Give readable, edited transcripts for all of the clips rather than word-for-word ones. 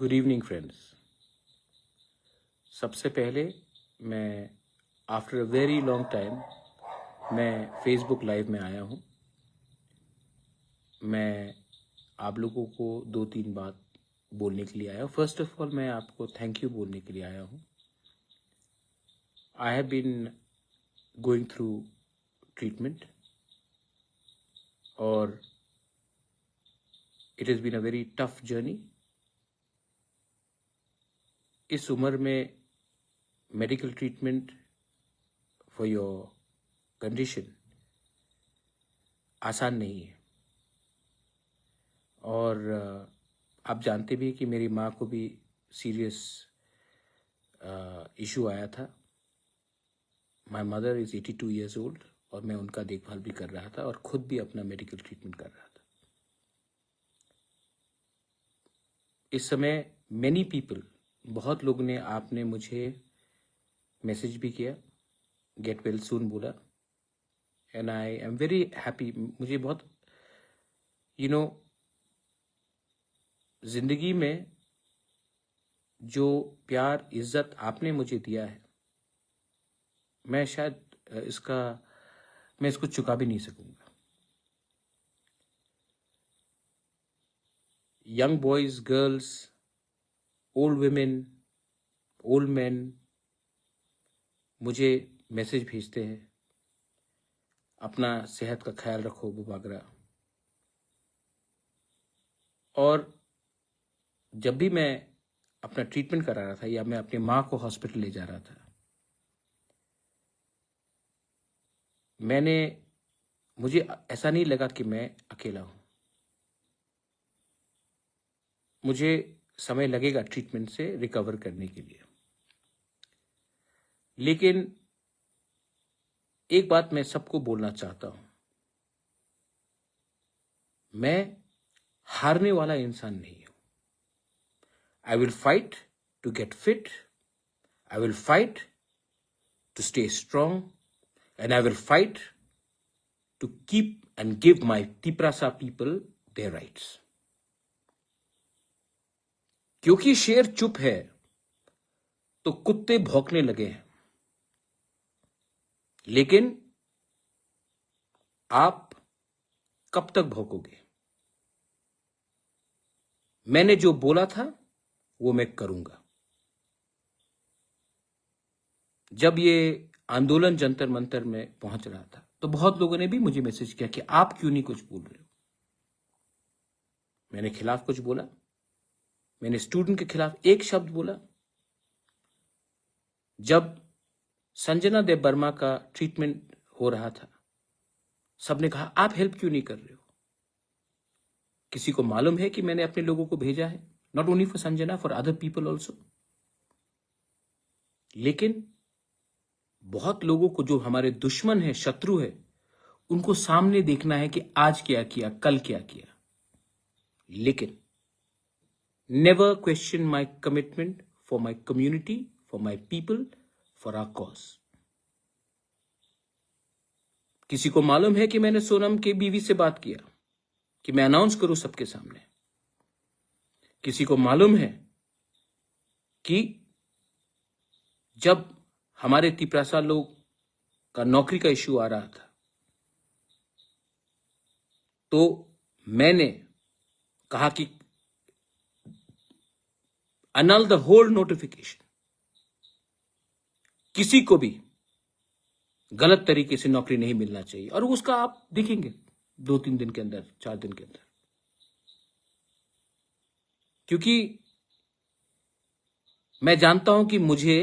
Good evening friends. सबसे पहले मैं after a very long time मैं फेसबुक लाइव में आया हूँ। मैं आप लोगों को 2-3 बात बोलने के लिए आया हूँ। फर्स्ट ऑफ ऑल मैं आपको थैंक यू बोलने के लिए आया हूँ। I have been going through treatment और it has been a very tough journey. इस उम्र में medical treatment for your condition आसान नहीं है और आप जानते भी हैं कि मेरी माँ को भी सीरियस इशू आया था। My mother is 82 years old और मैं उनका देखभाल भी कर रहा था और खुद भी अपना मेडिकल ट्रीटमेंट कर रहा था। इस समय मैनी पीपल, बहुत लोगों ने आपने मुझे मैसेज भी किया, गेट वेल सून बोला and I am very happy. मुझे बहुत जिंदगी में जो प्यार इज्जत आपने मुझे दिया है, मैं शायद मैं इसको चुका भी नहीं सकूंगा। Young boys, girls, old women, old man मुझे मैसेज भेजते हैं, अपना सेहत का ख्याल रखो बुबागरा। और जब भी मैं अपना ट्रीटमेंट करा रहा था या मैं अपनी माँ को हॉस्पिटल ले जा रहा था, मुझे ऐसा नहीं लगा कि मैं अकेला हूं। मुझे समय लगेगा ट्रीटमेंट से रिकवर करने के लिए, लेकिन एक बात मैं सबको बोलना चाहता हूं, मैं हारने वाला इंसान नहीं हूं। I will fight to get fit, I will fight to stay strong and I will fight to keep and give my Tiprasa people their rights. क्योंकि शेर चुप है तो कुत्ते भौंकने लगे हैं, लेकिन आप कब तक भौंकोगे? मैंने जो बोला था वो मैं करूंगा। जब ये आंदोलन जंतर मंतर में पहुंच रहा था तो बहुत लोगों ने भी मुझे मैसेज किया कि आप क्यों नहीं कुछ बोल रहे हो। मैंने खिलाफ कुछ बोला? मैंने स्टूडेंट के खिलाफ एक शब्द बोला? जब संजना देव वर्मा का ट्रीटमेंट हो रहा था, सबने कहा आप हेल्प क्यों नहीं कर रहे हो? किसी को मालूम है कि मैंने अपने लोगों को भेजा है, not only for Sanjana, for other people also. लेकिन बहुत लोगों को, जो हमारे दुश्मन है, शत्रु है, उनको सामने देखना है कि आज क्या किया, कल क्या किया। लेकिन never question my commitment for my community, for my people, for our cause. किसी को मालूम है कि मैंने सोनम के बीवी से बात किया कि मैं अनाउंस करूं सबके सामने। किसी को मालूम है कि जब हमारे तिपरासा लोग का नौकरी का इश्यू आ रहा था तो मैंने कहा कि annul the whole notification। किसी को भी गलत तरीके से नौकरी नहीं मिलना चाहिए, और उसका आप देखेंगे 2-3 दिन के अंदर, 4 दिन के अंदर। क्योंकि मैं जानता हूं कि मुझे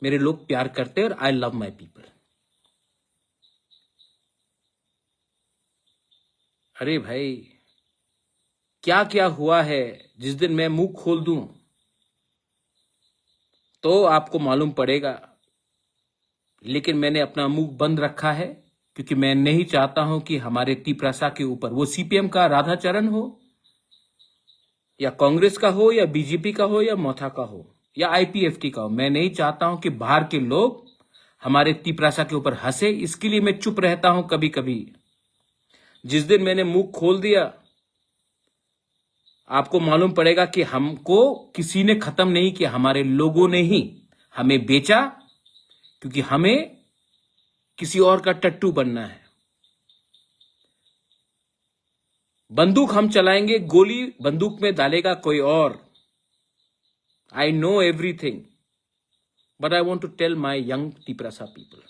मेरे लोग प्यार करते हैं और आई लव माई पीपल। अरे भाई, क्या क्या हुआ है, जिस दिन मैं मुंह खोल दूं तो आपको मालूम पड़ेगा। लेकिन मैंने अपना मुंह बंद रखा है क्योंकि मैं नहीं चाहता हूं कि हमारे तिपरासा के ऊपर, वो सीपीएम का राधाचरण हो या कांग्रेस का हो या बीजेपी का हो या मोथा का हो या आईपीएफटी का हो, मैं नहीं चाहता हूं कि बाहर के लोग हमारे तिपरासा के ऊपर हंसे। इसके लिए मैं चुप रहता हूं कभी कभी। जिस दिन मैंने मुंह खोल दिया, आपको मालूम पड़ेगा कि हमको किसी ने खत्म नहीं किया, हमारे लोगों ने ही हमें बेचा, क्योंकि हमें किसी और का टट्टू बनना है। बंदूक हम चलाएंगे, गोली बंदूक में डालेगा कोई और। I know everything, but I want to tell my young Tiprasa people,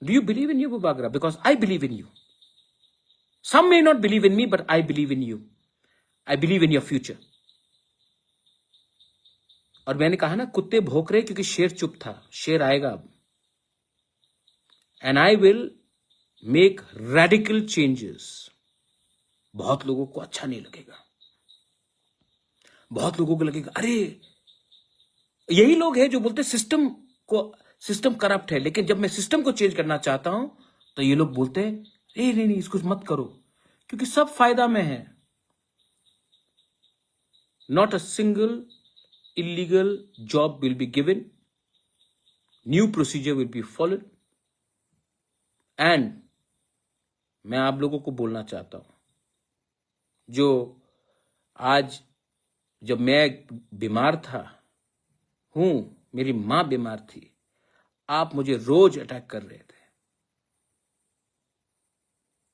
do you believe in you, Bubagra? Because I believe in you. Some may not believe in me, but I believe in you. I believe in your future. और मैंने कहा ना, कुत्ते भौंक रहे क्योंकि शेर चुप था, शेर आएगा अब। And I will make radical changes. बहुत लोगों को अच्छा नहीं लगेगा, बहुत लोगों को लगेगा अरे, यही लोग हैं जो बोलते सिस्टम करप्ट है, लेकिन जब मैं सिस्टम को चेंज करना चाहता हूं तो ये लोग बोलते हैं नहीं इसको मत करो, क्योंकि सब फायदा में है। Not a single illegal job will be given, new procedure will be followed, and मैं आप लोगों को बोलना चाहता हूं, जो आज जब मैं बीमार हूं, मेरी मां बीमार थी, आप मुझे रोज अटैक कर रहे थे।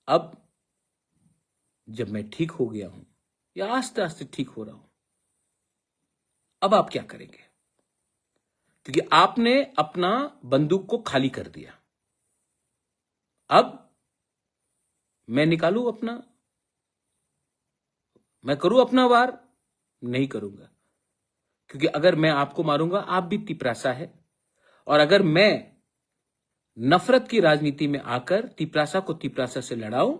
अब जब मैं ठीक हो गया हूं या आस्ते आस्ते ठीक हो रहा हूं, अब आप क्या करेंगे? क्योंकि आपने अपना बंदूक को खाली कर दिया। अब मैं निकालूं मैं करूं अपना वार? नहीं करूंगा, क्योंकि अगर मैं आपको मारूंगा, आप भी तिपरासा है, और अगर मैं नफरत की राजनीति में आकर तिपरासा को तिपरासा से लड़ाऊं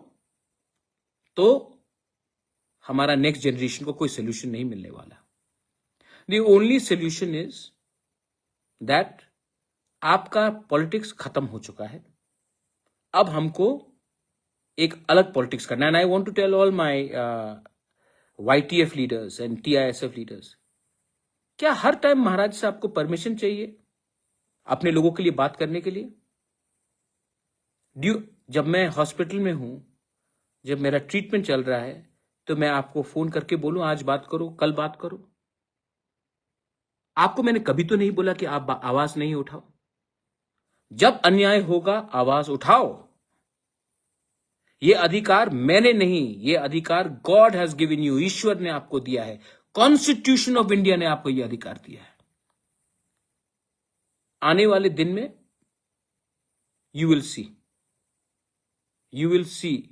तो हमारा नेक्स्ट जनरेशन को कोई सोल्यूशन नहीं मिलने वाला। The only solution is that आपका पॉलिटिक्स खत्म हो चुका है, अब हमको एक अलग पॉलिटिक्स करना है। And I want to tell all my YTF leaders and TISF leaders, क्या हर टाइम महाराज से आपको परमिशन चाहिए अपने लोगों के लिए बात करने के लिए? जब मैं हॉस्पिटल में हूं, जब मेरा ट्रीटमेंट चल रहा है, तो मैं आपको फोन करके बोलूं आज बात करो, कल बात करो? आपको मैंने कभी तो नहीं बोला कि आप आवाज नहीं उठाओ। जब अन्याय होगा आवाज उठाओ। ये अधिकार मैंने नहीं, ये अधिकार गॉड हैज गिवन यू, ईश्वर ने आपको दिया है, कॉन्स्टिट्यूशन ऑफ इंडिया ने आपको यह अधिकार दिया है। आने वाले दिन में यू विल सी,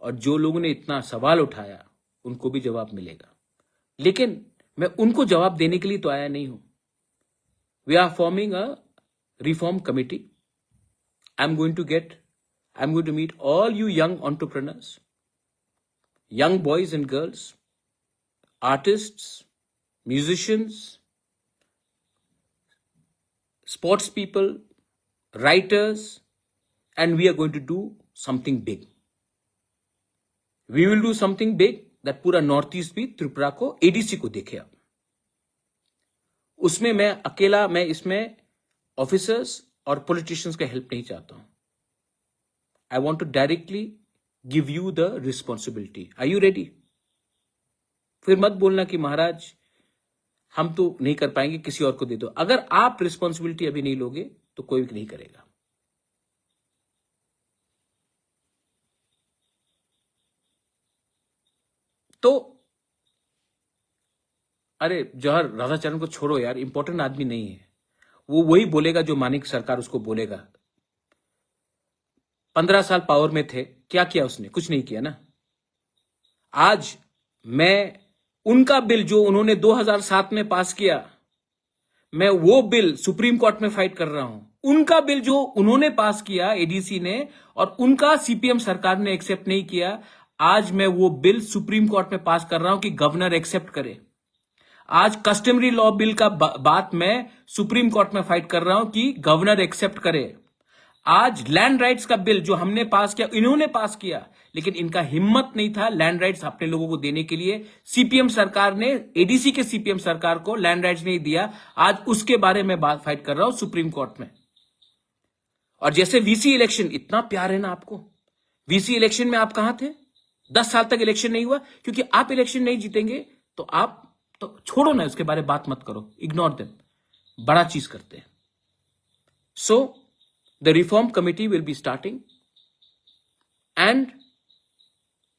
और जो लोगों ने इतना सवाल उठाया उनको भी जवाब मिलेगा। लेकिन मैं उनको जवाब देने के लिए तो आया नहीं हूं। We are forming a reform committee. I am going to meet all you young entrepreneurs, young boys and girls, artists, musicians, sports people, writers, and we are going to do something big. We will do something big that पूरा north east भी त्रिपुरा को, ADC को देखे। अब उसमें मैं इसमें officers और पॉलिटिशियंस का हेल्प नहीं चाहता हूं। I want to directly give you the responsibility. Are you ready? फिर मत बोलना कि महाराज हम तो नहीं कर पाएंगे, किसी और को दे दो। अगर आप रिस्पॉन्सिबिलिटी अभी नहीं लोगे तो कोई भी नहीं करेगा। तो अरे जौहर राधाचरण को छोड़ो यार, इंपॉर्टेंट आदमी नहीं है वो। वही बोलेगा जो मानिक सरकार उसको बोलेगा। 15 साल पावर में थे, क्या किया उसने? कुछ नहीं किया ना। आज मैं उनका बिल जो उन्होंने 2007 में पास किया, मैं वो बिल सुप्रीम कोर्ट में फाइट कर रहा हूं। उनका बिल जो उन्होंने पास किया ADC ने, और उनका CPM सरकार ने एक्सेप्ट नहीं किया, आज मैं वो बिल सुप्रीम कोर्ट में पास कर रहा हूं कि गवर्नर एक्सेप्ट करे। आज कस्टमरी लॉ बिल का बात मैं सुप्रीम कोर्ट में फाइट कर रहा हूं कि गवर्नर एक्सेप्ट करे। आज लैंड राइट्स का बिल जो हमने पास किया, इन्होंने पास किया, लेकिन इनका हिम्मत नहीं था लैंड राइट्स अपने लोगों को देने के लिए। CPM सरकार ने, ADC के CPM सरकार को लैंड राइट्स नहीं दिया। आज उसके बारे में बात फाइट कर रहा हूं सुप्रीम कोर्ट में। और जैसे VC इलेक्शन, इतना प्यार है ना आपको, VC इलेक्शन में आप कहां थे? 10 साल तक इलेक्शन नहीं हुआ क्योंकि आप इलेक्शन नहीं जीतेंगे तो आप तो छोड़ो ना, उसके बारे में बात मत करो, इग्नोर देम, बड़ा चीज करते हैं. So the reform committee will be starting and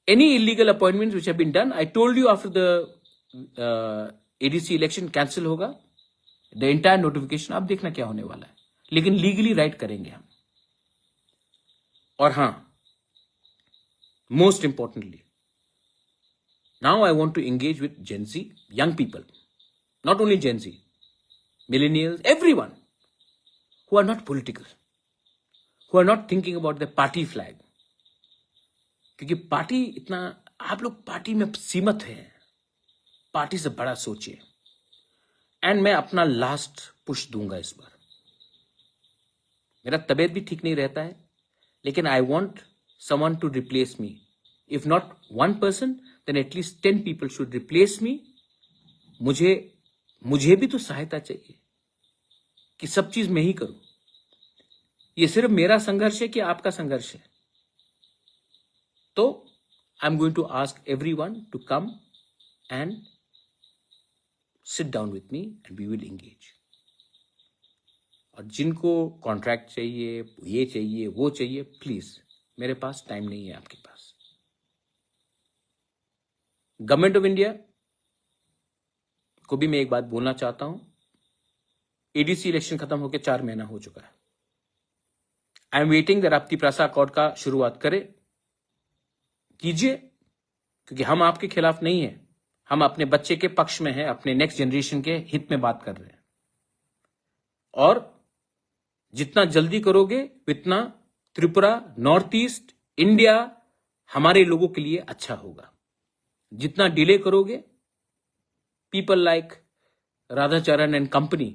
any illegal appointments which have been done, I told you after the ADC election cancel होगा, the entire notification. आप देखना क्या होने वाला है, लेकिन लीगली राइट करेंगे हम. और हाँ, most importantly, now I want to engage with Gen Z, young people, not only Gen Z, millennials, everyone who are not political, who are not thinking about the party flag. क्योंकि party इतना, आप लोग party में सीमित हैं, party से बड़ा सोचिए. एंड मैं अपना लास्ट पुश दूंगा इस बार. मेरा तबीयत भी ठीक नहीं रहता है, लेकिन I want someone to replace me. If not 1 person, then at least 10 people should replace me. मुझे भी तो सहायता चाहिए कि सब चीज मैं ही करूं. ये सिर्फ मेरा संघर्ष है कि आपका संघर्ष है. तो I am going to ask everyone to come and sit down with me and we will engage. और जिनको कॉन्ट्रैक्ट चाहिए, ये चाहिए, वो चाहिए, प्लीज, मेरे पास टाइम नहीं है आपके पास. गवर्नमेंट ऑफ इंडिया को भी मैं एक बात बोलना चाहता हूं. एडीसी इलेक्शन खत्म होकर 4 महीना हो चुका है. I am waiting that Tiprasa accord का शुरुआत कीजिए, क्योंकि हम आपके खिलाफ नहीं है. हम अपने बच्चे के पक्ष में हैं, अपने नेक्स्ट जनरेशन के हित में बात कर रहे हैं. और जितना जल्दी करोगे उतना त्रिपुरा, नॉर्थ ईस्ट, इंडिया हमारे लोगों के लिए अच्छा होगा. जितना डिले करोगे, people like Radhacharan and company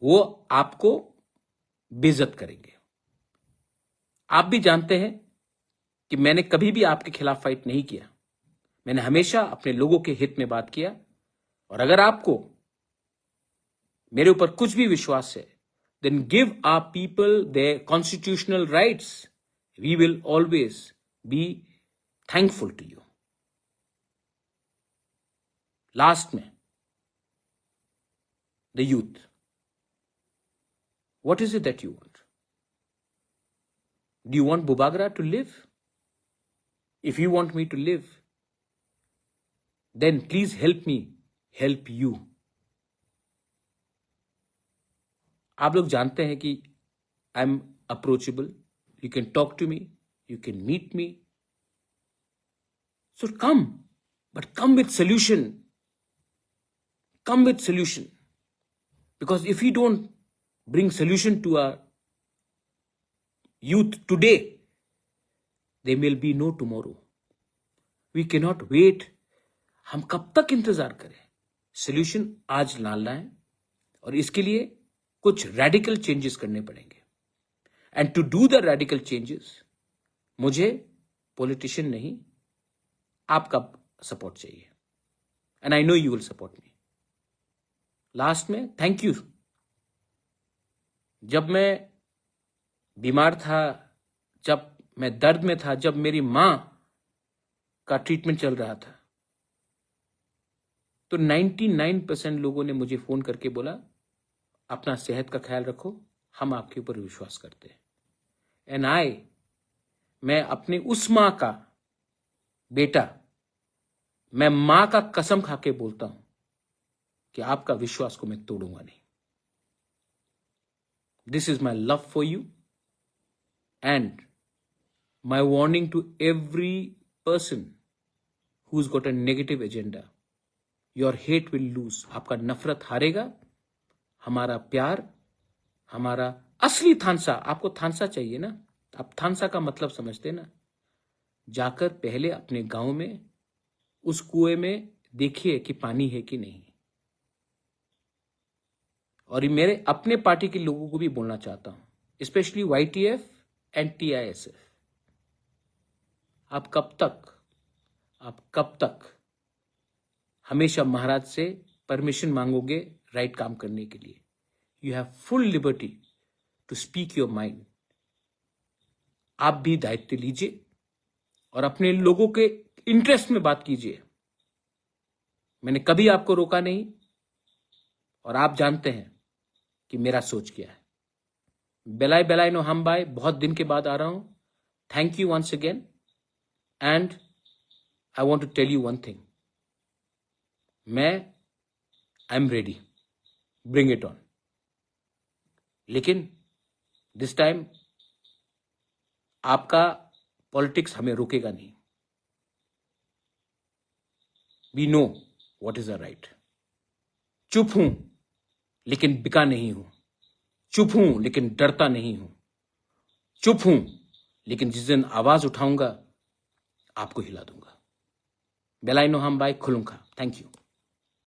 वो आपको बेइज्जत करेंगे. आप भी जानते हैं कि मैंने कभी भी आपके खिलाफ फाइट नहीं किया. मैंने हमेशा अपने लोगों के हित में बात किया. और अगर आपको मेरे ऊपर कुछ भी विश्वास है, then give our people their constitutional rights. We will always be thankful to you. Last में, the youth, what is it that you want? Do you want Bubagra to live? If you want me to live, then please help me help you. आप लोग जानते हैं कि I am approachable. You can talk to me, you can meet me. So come, but come with solution. Come with solution. Because if we don't bring solution to our youth today, there will be no tomorrow. We cannot wait. हम कब तक इंतजार करें? Solution आज लाना है और इसके लिए कुछ रेडिकल चेंजेस करने पड़ेंगे. And to do the radical changes, मुझे पॉलिटिशियन नहीं, आपका सपोर्ट चाहिए. And I know you will support me. Last में थैंक यू. जब मैं बीमार था, जब मैं दर्द में था, जब मेरी मां का ट्रीटमेंट चल रहा था, तो 99% लोगों ने मुझे फोन करके बोला, अपना सेहत का ख्याल रखो, हम आपके ऊपर विश्वास करते हैं. एंड मैं अपने उस मां का बेटा, मैं मां का कसम खा के बोलता हूं कि आपका विश्वास को मैं तोड़ूंगा नहीं. This is my love for you and my warning to every person who's got a negative agenda. Your hate will lose. आपका नफरत हारेगा. हमारा प्यार, हमारा असली थानसा, आपको थानसा चाहिए ना, आप थानसा का मतलब समझते ना. जाकर पहले अपने गांव में उस कुएं में देखिए कि पानी है कि नहीं. और ये मेरे अपने पार्टी के लोगों को भी बोलना चाहता हूं, स्पेशली YTF एंड TISF. आप कब तक हमेशा महाराज से परमिशन मांगोगे राइट काम करने के लिए? You have full liberty to speak your mind. आप भी दायित्व लीजिए और अपने लोगों के इंटरेस्ट में बात कीजिए। मैंने कभी आपको रोका नहीं और आप जानते हैं कि मेरा सोच क्या है। बेलाई बेलाई नो हम बाय, बहुत दिन के बाद आ रहा हूं। Thank you once again and I want to tell you one thing, I am ready, bring it on. लेकिन दिस टाइम आपका पॉलिटिक्स हमें रोकेगा नहीं। We know what is the right. चुप हूं लेकिन बिका नहीं हूं, चुप हूं लेकिन डरता नहीं हूं, चुप हूं लेकिन जिस दिन आवाज उठाऊंगा आपको हिला दूंगा। बेलाई नो हम बाय, खुलूंगा। Thank you.